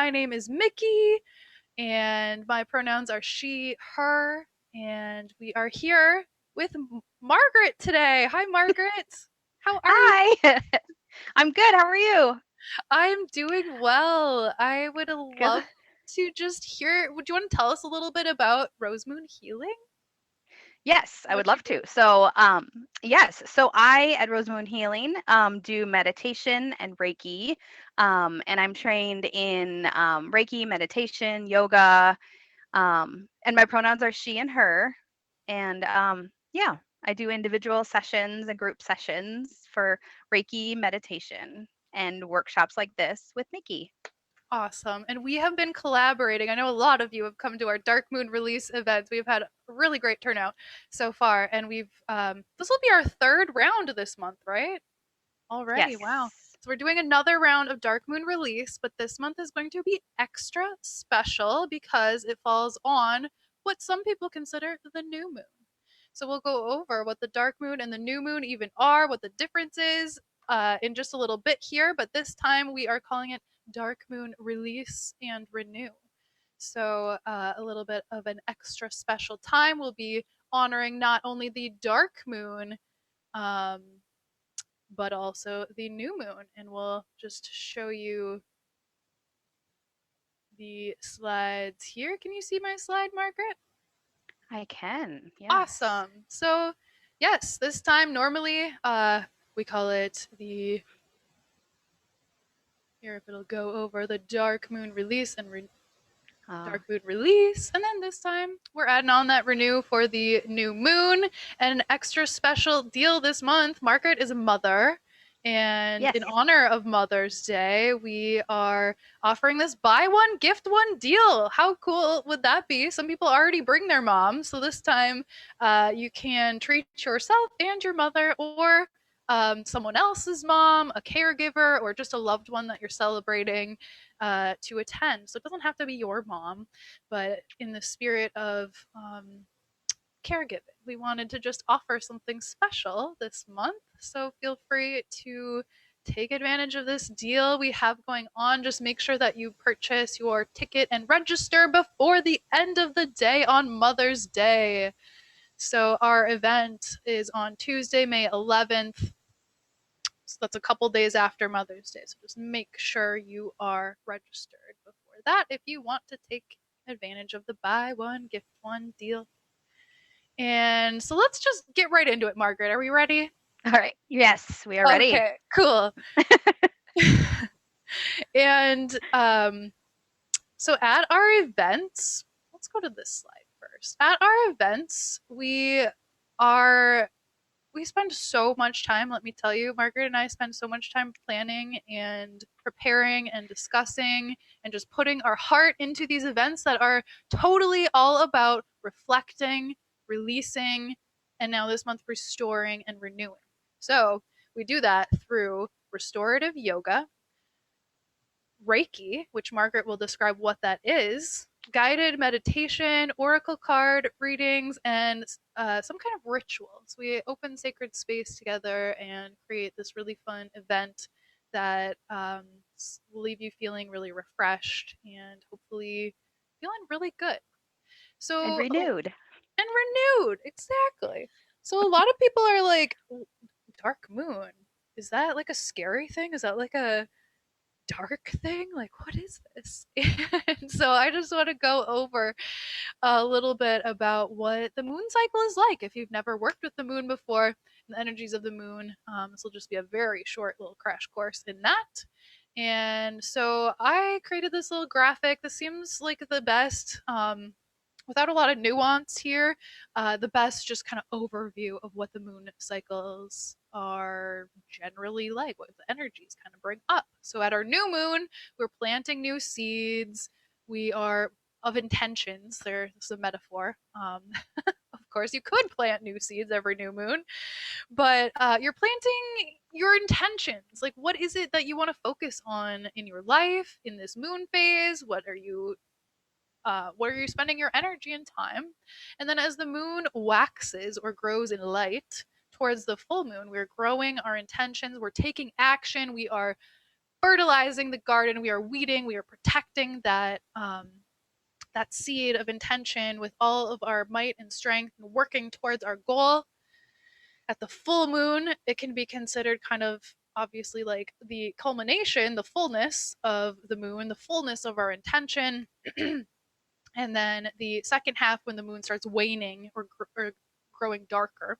My name is Mikky, and my pronouns are she, her, and we are here with Margaret today. Hi, Margaret. How are you? Hi. I'm good. How are you? I'm doing well. I would Good. love to just hear. Would you want to tell us a little bit about Rose Moon Healing? Yes, I would What you love do? to. Yes. So I at Rose Moon Healing do meditation and Reiki, and I'm trained in Reiki, meditation, yoga, and my pronouns are she and her. And yeah, I do individual sessions and group sessions for Reiki, meditation, and workshops like this with Mikky. Awesome. And we have been collaborating. I know a lot of you have come to our Dark Moon release events. We've had a really great turnout so far. And this will be our third round this month, right? Already. Wow. Yes. So we're doing another round of Dark Moon release, but this month is going to be extra special because it falls on what some people consider the new moon. So we'll go over what the dark moon and the new moon even are, what the difference is in just a little bit here. But this time we are calling it Dark Moon Release and Renew. So a little bit of an extra special time. We'll be honoring not only the dark moon, um, but also the new moon. And we'll just show you the slides here. Can you see my slide, Margaret? I can. Yes. Awesome. So, yes, this time normally we call it the here if it'll go over the dark moon release and Uh, dark moon release, and then this time we're adding on that renew for the new moon. And an extra special deal this month, Margaret is a mother, and yes. in honor of Mother's Day we are offering this buy one gift one deal. How cool would that be? Some people already bring their mom, so this time you can treat yourself and your mother, or someone else's mom, a caregiver, or just a loved one that you're celebrating to attend. So it doesn't have to be your mom, but in the spirit of caregiving, we wanted to just offer something special this month. So feel free to take advantage of this deal we have going on. Just make sure that you purchase your ticket and register before the end of the day on Mother's Day. So our event is on Tuesday, May 11th. So that's a couple days after Mother's Day. So just make sure you are registered before that if you want to take advantage of the buy one, gift one deal. And so let's just get right into it, Margaret. Are we ready? All right. Yes, we are ready. Okay, cool. And so at our events, let's go to this slide first. At our events, are we spend so much time, let me tell you. Margaret and I spend so much time planning and preparing and discussing and just putting our heart into these events that are totally all about reflecting, releasing, and now this month restoring and renewing. So we do that through restorative yoga, Reiki, which Margaret will describe what that is, guided meditation, oracle card readings, and some kind of ritual. So we open sacred space together and create this really fun event that will leave you feeling really refreshed and hopefully feeling really good. And So, renewed. and renewed, exactly. So a lot of people are like, dark moon, is that like a scary thing? Is that like a dark thing? Like, what is this? And so I just want to go over a little bit about what the moon cycle is like. If you've never worked with the moon before, the energies of the moon, this will just be a very short little crash course in that. And so I created this little graphic. This seems like the best, without a lot of nuance here, the best just kind of overview of what the moon cycles are generally like, what the energies kind of bring up. So at our new moon, we're planting new seeds. We are of intentions. There's a metaphor. Of course, you could plant new seeds every new moon, but you're planting your intentions. Like, what is it that you want to focus on in your life in this moon phase? What are you spending your energy and time? And then as the moon waxes or grows in light towards the full moon, we're growing our intentions, we're taking action, we are fertilizing the garden, we are weeding, we are protecting that seed of intention with all of our might and strength and working towards our goal. At the full moon, it can be considered kind of obviously like the culmination, the fullness of the moon, the fullness of our intention. And then the second half, when the moon starts waning or growing darker,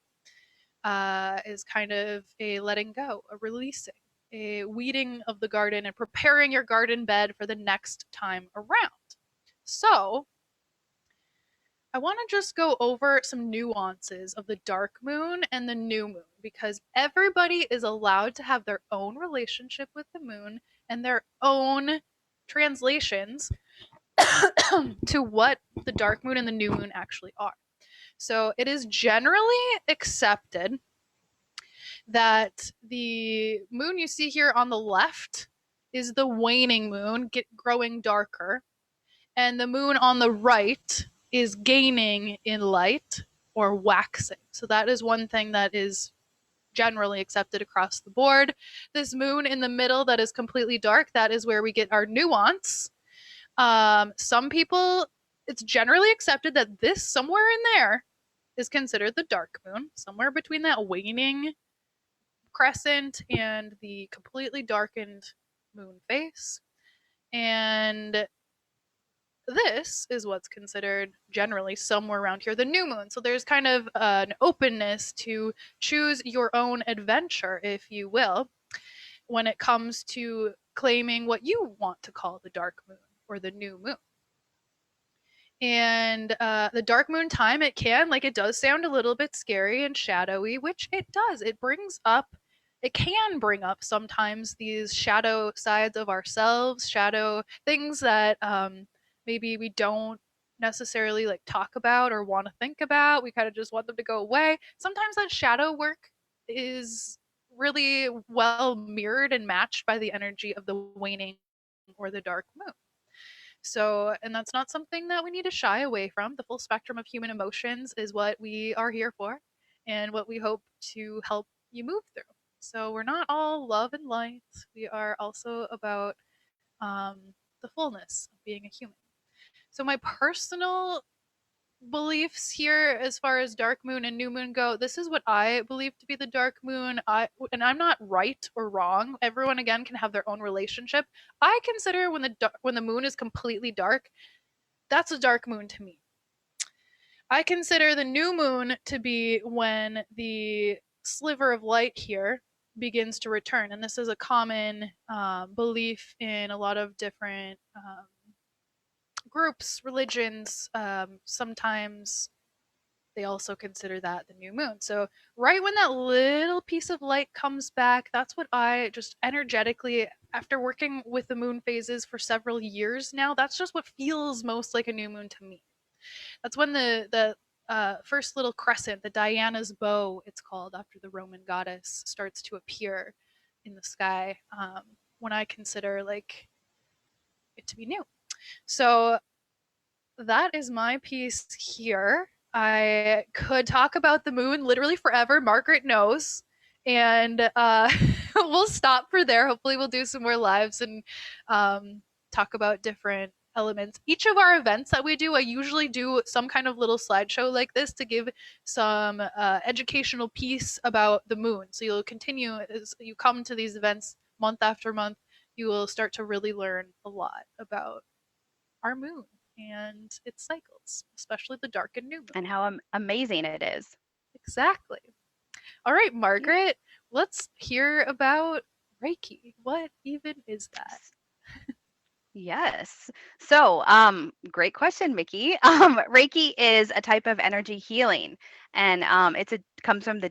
is kind of a letting go, a releasing, a weeding of the garden and preparing your garden bed for the next time around. So, I want to just go over some nuances of the dark moon and the new moon because everybody is allowed to have their own relationship with the moon and their own translations to what the dark moon and the new moon actually are. So it is generally accepted that the moon you see here on the left is the waning moon, growing darker, and the moon on the right is gaining in light or waxing. So that is one thing that is generally accepted across the board. This moon in the middle that is completely dark, that is where we get our nuance. Some people, it's generally accepted that this somewhere in there is considered the dark moon, somewhere between that waning crescent and the completely darkened moon face. And this is what's considered generally somewhere around here the new moon. So there's kind of an openness to choose your own adventure, if you will, when it comes to claiming what you want to call the dark moon or the new moon. And the dark moon time, it does sound a little bit scary and shadowy, which it does. It can bring up sometimes these shadow sides of ourselves, shadow things that maybe we don't necessarily like talk about or want to think about. We kind of just want them to go away. Sometimes that shadow work is really well mirrored and matched by the energy of the waning or the dark moon. So, and that's not something that we need to shy away from. The full spectrum of human emotions is what we are here for and what we hope to help you move through. So, we're not all love and light. We are also about um, the fullness of being a human. So, my personal beliefs here as far as dark moon and new moon go, this is what I believe to be the dark moon. And I'm not right or wrong. Everyone again can have their own relationship. I consider when the moon is completely dark, that's a dark moon to me. I consider the new moon to be when the sliver of light here begins to return, and this is a common belief in a lot of different groups, religions. Sometimes they also consider that the new moon. So, right when that little piece of light comes back, that's what I just energetically, after working with the moon phases for several years now, that's just what feels most like a new moon to me. That's when the first little crescent, the Diana's bow, it's called after the Roman goddess, starts to appear in the sky. When I consider like it to be new. So that is my piece here. I could talk about the moon literally forever. Margaret knows. And we'll stop for there. Hopefully, we'll do some more lives and talk about different elements. Each of our events that we do, I usually do some kind of little slideshow like this to give some educational piece about the moon. So you'll continue as you come to these events month after month, you will start to really learn a lot about our moon and its cycles, especially the dark and new moon. And how amazing it is. Exactly. All right, Yeah. Margaret, let's hear about Reiki. What even is that? Yes. So, great question, Mikky. Reiki is a type of energy healing, and it comes from the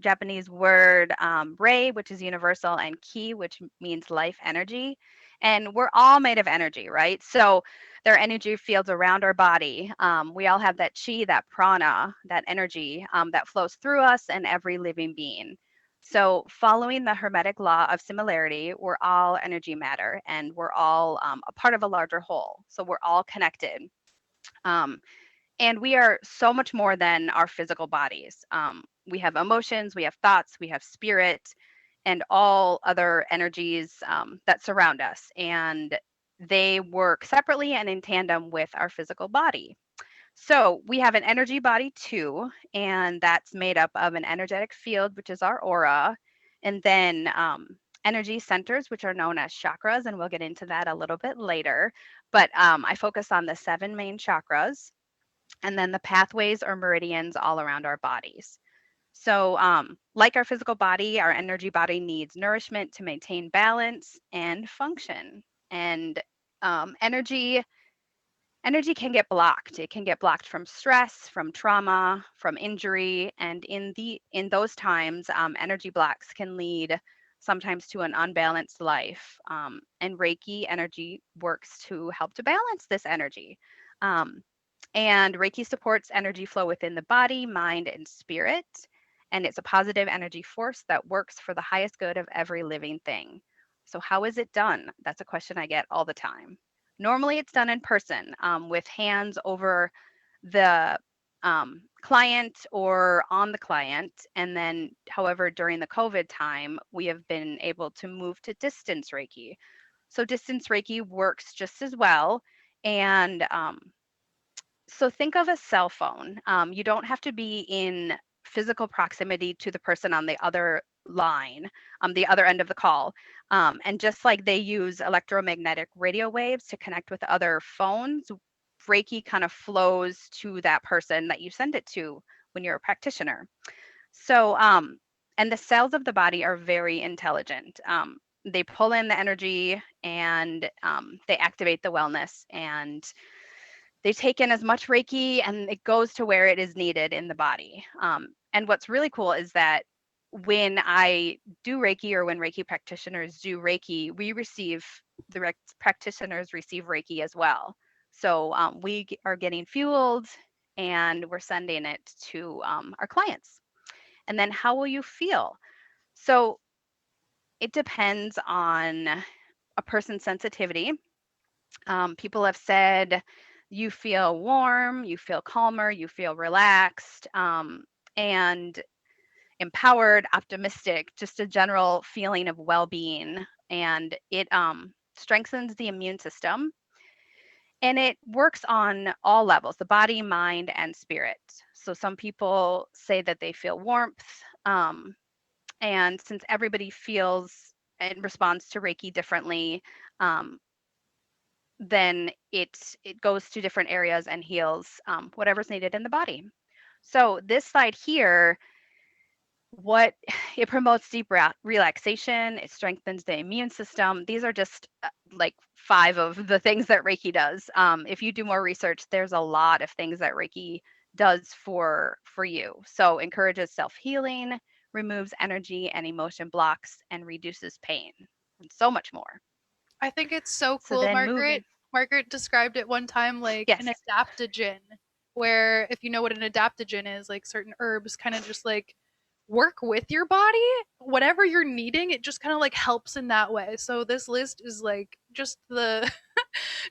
Japanese word rei, which is universal, and ki, which means life energy. And we're all made of energy, right? So there are energy fields around our body. We all have that chi, that prana, that energy that flows through us and every living being. So, following the Hermetic law of similarity, we're all energy matter and we're all a part of a larger whole. So, we're all connected. Um, and we are so much more than our physical bodies. We have emotions, we have thoughts, we have spirit. and all other energies that surround us. And they work separately and in tandem with our physical body. So we have an energy body too, and that's made up of an energetic field, which is our aura, and then energy centers, which are known as chakras, and we'll get into that a little bit later. But I focus on the 7 main chakras, and then the pathways or meridians all around our bodies. So, like our physical body, our energy body needs nourishment to maintain balance and function. And energy can get blocked. It can get blocked from stress, from trauma, from injury, and in those times, energy blocks can lead sometimes to an unbalanced life. And Reiki energy works to help to balance this energy. Um, and Reiki supports energy flow within the body, mind, and spirit. And it's a positive energy force that works for the highest good of every living thing. So, how is it done? That's a question I get all the time. Normally, it's done in person with hands over the client or on the client. And then, however, during the COVID time, we have been able to move to distance Reiki. So, distance Reiki works just as well. And so think of a cell phone. You don't have to be in physical proximity to the person on the other line, the other end of the call. And just like they use electromagnetic radio waves to connect with other phones, Reiki kind of flows to that person that you send it to when you're a practitioner. So, and the cells of the body are very intelligent. They pull in the energy and they activate the wellness, and they take in as much Reiki and it goes to where it is needed in the body. And what's really cool is that when I do Reiki or when Reiki practitioners do Reiki, practitioners receive Reiki as well. So are getting fueled and we're sending it to our clients. And then how will you feel? So it depends on a person's sensitivity. People have said you feel warm, you feel calmer, you feel relaxed, and empowered, optimistic, just a general feeling of well being. And it strengthens the immune system, and it works on all levels, the body, mind, and spirit. So some people say that they feel warmth. And since everybody feels and responds to Reiki differently, um, then it goes to different areas and heals whatever's needed in the body. So this slide here, what it promotes deep relaxation, it strengthens the immune system. These are just like 5 of the things that Reiki does. If you do more research, there's a lot of things that Reiki does for you. So encourages self-healing, removes energy and emotion blocks, and reduces pain, and so much more. I think it's so So cool, then Margaret. moving, Margaret described it one time like an yes, adaptogen, where if you know what an adaptogen is, like certain herbs kind of just like work with your body, whatever you're needing, it just kind of like helps in that way. So this list is like just the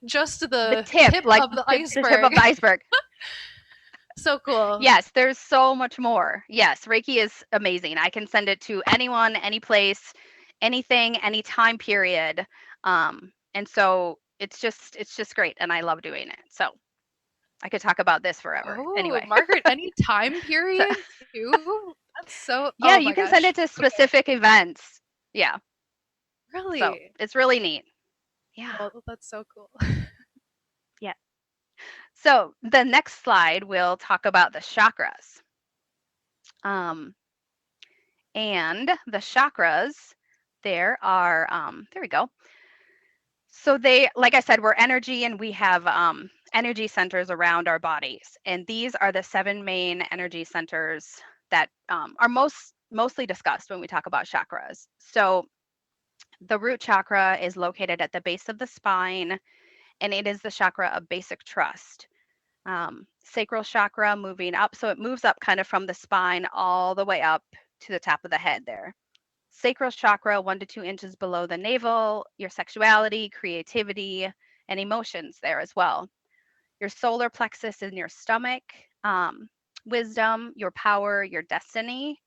just the the tip, tip like of the the tip of iceberg. the iceberg. So cool. Yes, there's so much more. Yes, Reiki is amazing. I can send it to anyone, any place, anything, any time period. And so it's just great, and I love doing it. So I could talk about this forever. Oh, Anyway, Margaret, any time so period too? That's so, yeah, oh you my can send gosh. it to Okay. specific events. Yeah, so Really? it's really neat. Yeah, Well, that's so cool. yeah. So the next slide, we'll talk about the chakras. Um, and the chakras, there we go. So they, like I said, we're energy, and we have energy centers around our bodies. And these are the 7 main energy centers that are mostly discussed when we talk about chakras. So the root chakra is located at the base of the spine, and it is the chakra of basic trust. Sacral chakra moving up, so it moves up kind of from the spine all the way up to the top of the head there. Sacral chakra, 1 to 2 inches below the navel, your sexuality, creativity, and emotions there as well. Your solar plexus in your stomach, wisdom, your power, your destiny.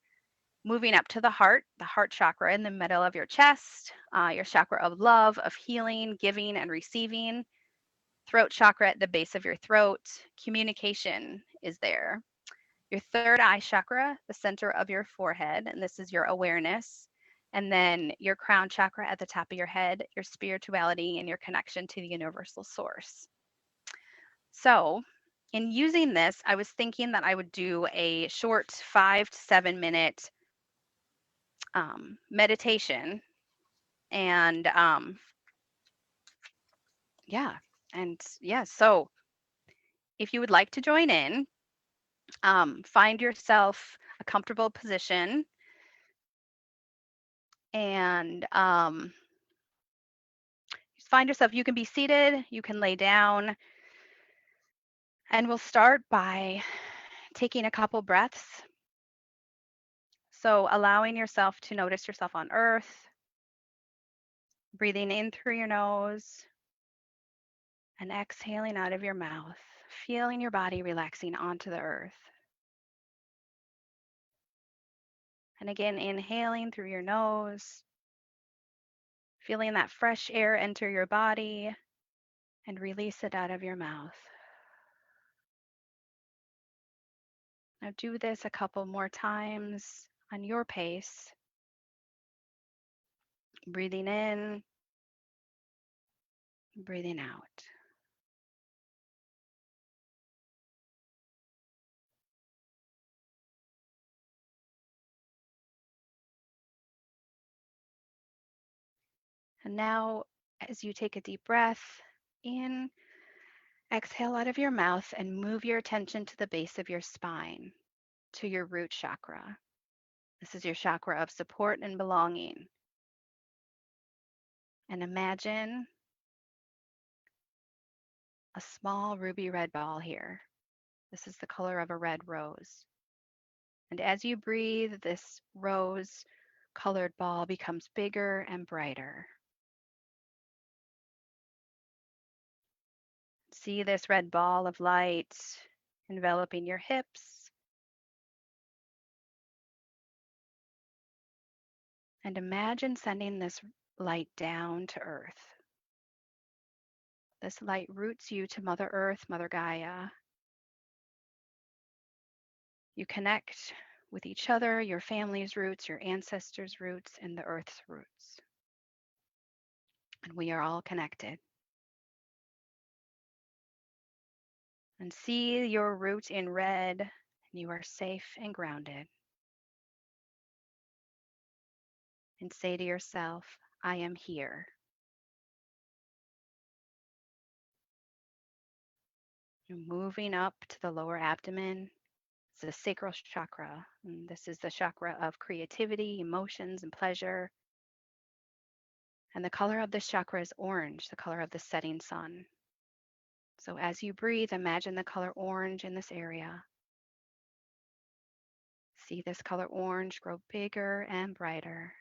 moving up to the heart chakra in the middle of your chest, your chakra of love, of healing, giving, and receiving. Throat chakra at the base of your throat. Communication is there. Your third eye chakra, the center of your forehead, and this is your awareness. And then your crown chakra at the top of your head, your spirituality and your connection to the universal source. So, in using this, I was thinking that I would do a short 5 to 7 minute meditation. And so if you would like to join in, find yourself a comfortable position and find yourself, you can be seated, you can lay down, and we'll start by taking a couple breaths. So allowing yourself to notice yourself on earth, breathing in through your nose and exhaling out of your mouth, feeling your body relaxing onto the earth. And again, inhaling through your nose, feeling that fresh air enter your body and release it out of your mouth. Now do this a couple more times on your pace. Breathing in, breathing out. And now, as you take a deep breath in, exhale out of your mouth and move your attention to the base of your spine, to your root chakra. This is your chakra of support and belonging. And imagine a small ruby red ball here. This is the color of a red rose. And as you breathe, this rose colored ball becomes bigger and brighter. See this red ball of light enveloping your hips. And imagine sending this light down to earth. This light roots you to Mother Earth, Mother Gaia. You connect with each other, your family's roots, your ancestors' roots, and the Earth's roots. And we are all connected. And see your root in red, and you are safe and grounded. And say to yourself, I am here. You're moving up to the lower abdomen. It's the sacral chakra. And this is the chakra of creativity, emotions, and pleasure. And the color of this chakra is orange, the color of the setting sun. So as you breathe, imagine the color orange in this area. See this color orange grow bigger and brighter.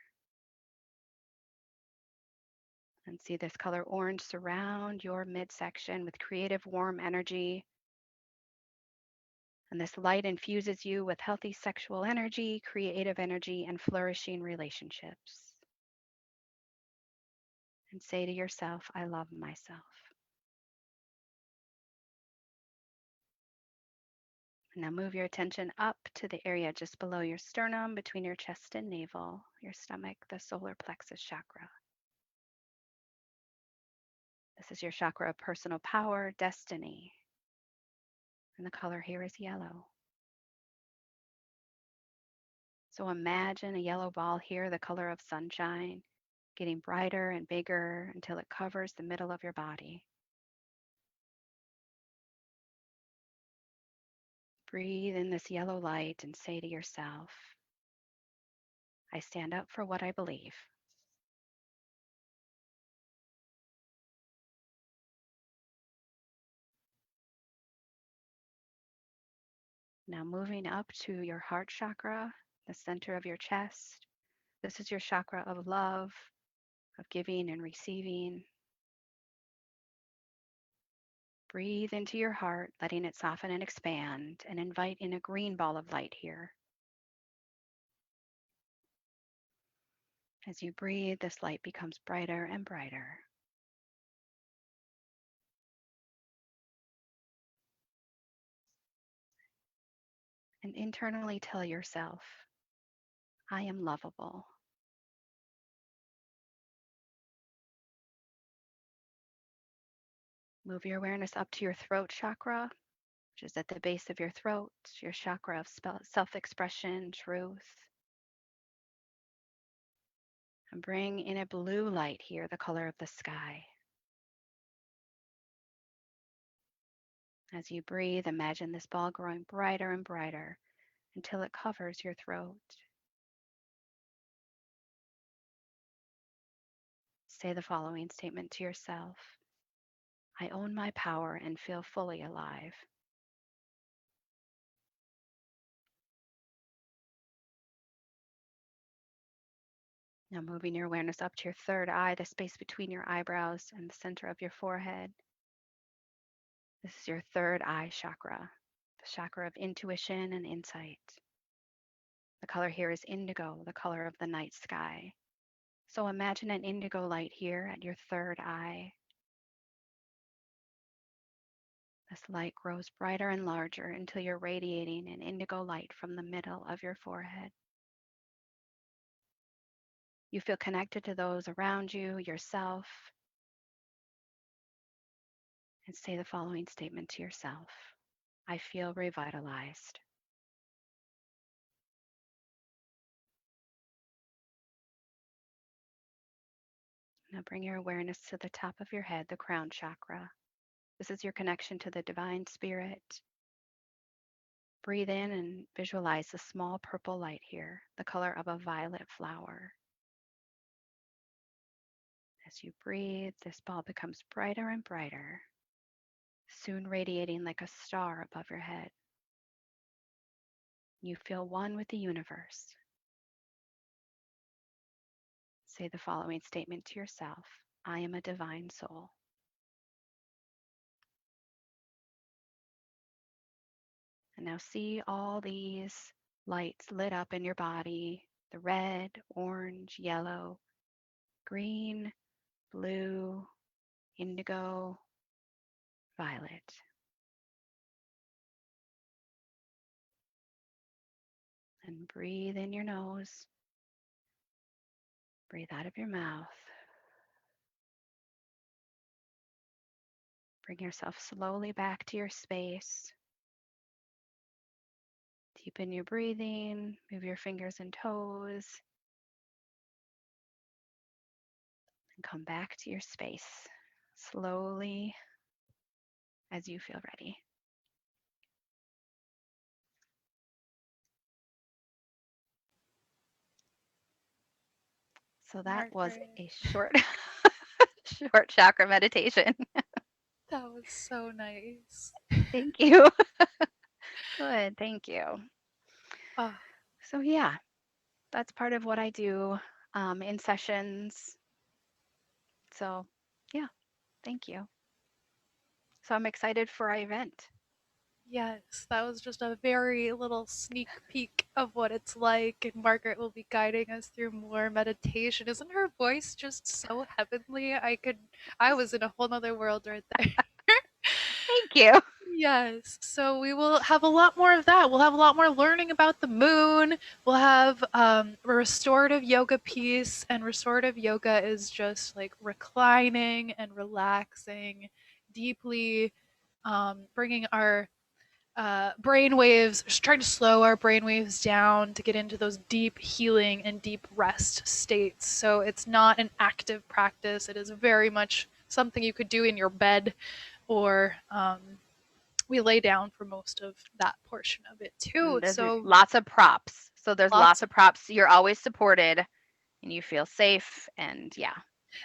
And see this color orange surround your midsection with creative, warm energy. And this light infuses you with healthy sexual energy, creative energy, and flourishing relationships. And say to yourself, I love myself. Now move your attention up to the area just below your sternum, between your chest and navel, your stomach, the solar plexus chakra. This is your chakra of personal power, destiny. And the color here is yellow. So imagine a yellow ball here, the color of sunshine, getting brighter and bigger until it covers the middle of your body. Breathe in this yellow light and say to yourself, I stand up for what I believe. Now moving up to your heart chakra, the center of your chest. This is your chakra of love, of giving and receiving. Breathe into your heart, letting it soften and expand, and invite in a green ball of light here. As you breathe, this light becomes brighter and brighter. And internally tell yourself, I am lovable. Move your awareness up to your throat chakra, which is at the base of your throat, your chakra of self-expression, truth. And bring in a blue light here, the color of the sky. As you breathe, imagine this ball growing brighter and brighter until it covers your throat. Say the following statement to yourself. I own my power and feel fully alive. Now moving your awareness up to your third eye, the space between your eyebrows and the center of your forehead. This is your third eye chakra, the chakra of intuition and insight. The color here is indigo, the color of the night sky. So imagine an indigo light here at your third eye. This light grows brighter and larger until you're radiating an indigo light from the middle of your forehead. You feel connected to those around you, yourself, and say the following statement to yourself. I feel revitalized. Now bring your awareness to the top of your head, the crown chakra. This is your connection to the divine spirit. Breathe in and visualize a small purple light here, the color of a violet flower. As you breathe, this ball becomes brighter and brighter, soon radiating like a star above your head. You feel one with the universe. Say the following statement to yourself. I am a divine soul. And now see all these lights lit up in your body, the red, orange, yellow, green, blue, indigo, violet. And breathe in your nose. Breathe out of your mouth. Bring yourself slowly back to your space. Deepen your breathing. Move your fingers and toes. And come back to your space slowly as you feel ready. So that was Margaret, a short chakra meditation. that was so nice. Thank you. Good, thank you. Oh, So yeah, that's part of what I do in sessions. So yeah, thank you. So I'm excited for our event. yes, that was just a very little sneak peek of what it's like, and Margaret will be guiding us through more meditation. Isn't her voice just so heavenly? I was in a whole nother world right there. Thank you. Yes, so we will have a lot more of that. We'll have a lot more learning about the moon. We'll have a restorative yoga piece, and restorative yoga is just like reclining and relaxing deeply, bringing our brain waves, just trying to slow our brain waves down to get into those deep healing and deep rest states. So it's not an active practice. It is very much something you could do in your bed, or we lay down for most of that portion of it too. There's So lots of props. So there's lots. lots of props. You're always supported and you feel safe. And yeah.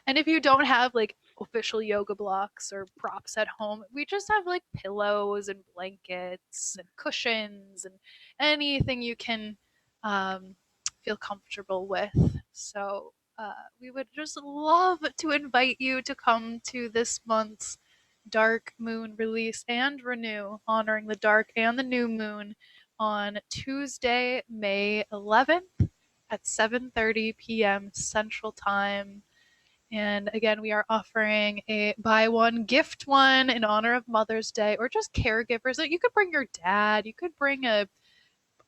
And if you don't have like official yoga blocks or props at home, we just have like pillows and blankets and cushions and anything you can um, feel comfortable with. So we would just love to invite you to come to this month's Dark Moon release and renew, honoring the dark and the new moon on Tuesday, May 11th at 7:30 p.m. Central Time. And again, we are offering a buy one, gift one in honor of Mother's Day or just caregivers. You could bring your dad, you could bring a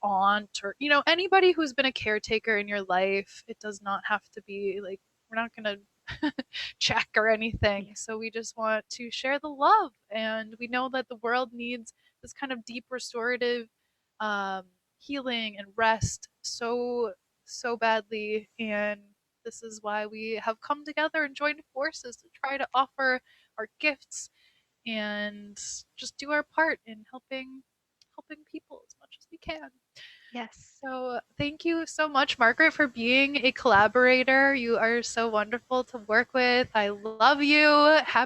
aunt or anybody who's been a caretaker in your life. It does not have to be like we're not going to check or anything. Yeah. So we just want to share the love, and we know that the world needs this kind of deep restorative um, healing and rest so badly. And this is why we have come together and joined forces to try to offer our gifts and just do our part in helping people as much as we can. Yes. So, thank you so much, Margaret, for being a collaborator. You are so wonderful to work with. I love you.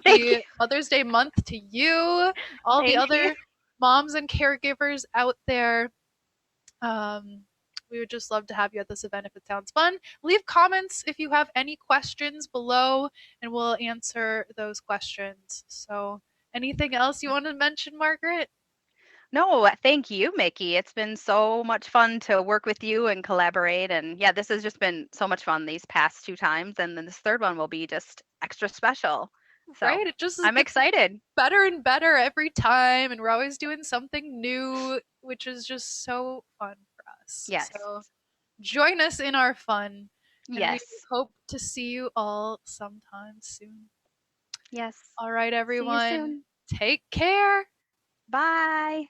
Thank you. Happy Mother's Day month to you, all the Thank you. other moms and caregivers out there. Um, we would just love to have you at this event if it sounds fun. Leave comments if you have any questions below, and we'll answer those questions. So, anything else you want to mention, Margaret? No, thank you, Mikky. It's been so much fun to work with you and collaborate. And yeah, this has just been so much fun these past two times. And then this third one will be just extra special. So Right? It just I'm gets excited. better and better every time, and we're always doing something new, which is just so fun for us. Yes. So join us in our fun, and we Yes. hope to see you all sometime soon. Yes. All right, See you everyone, soon. take care. Bye.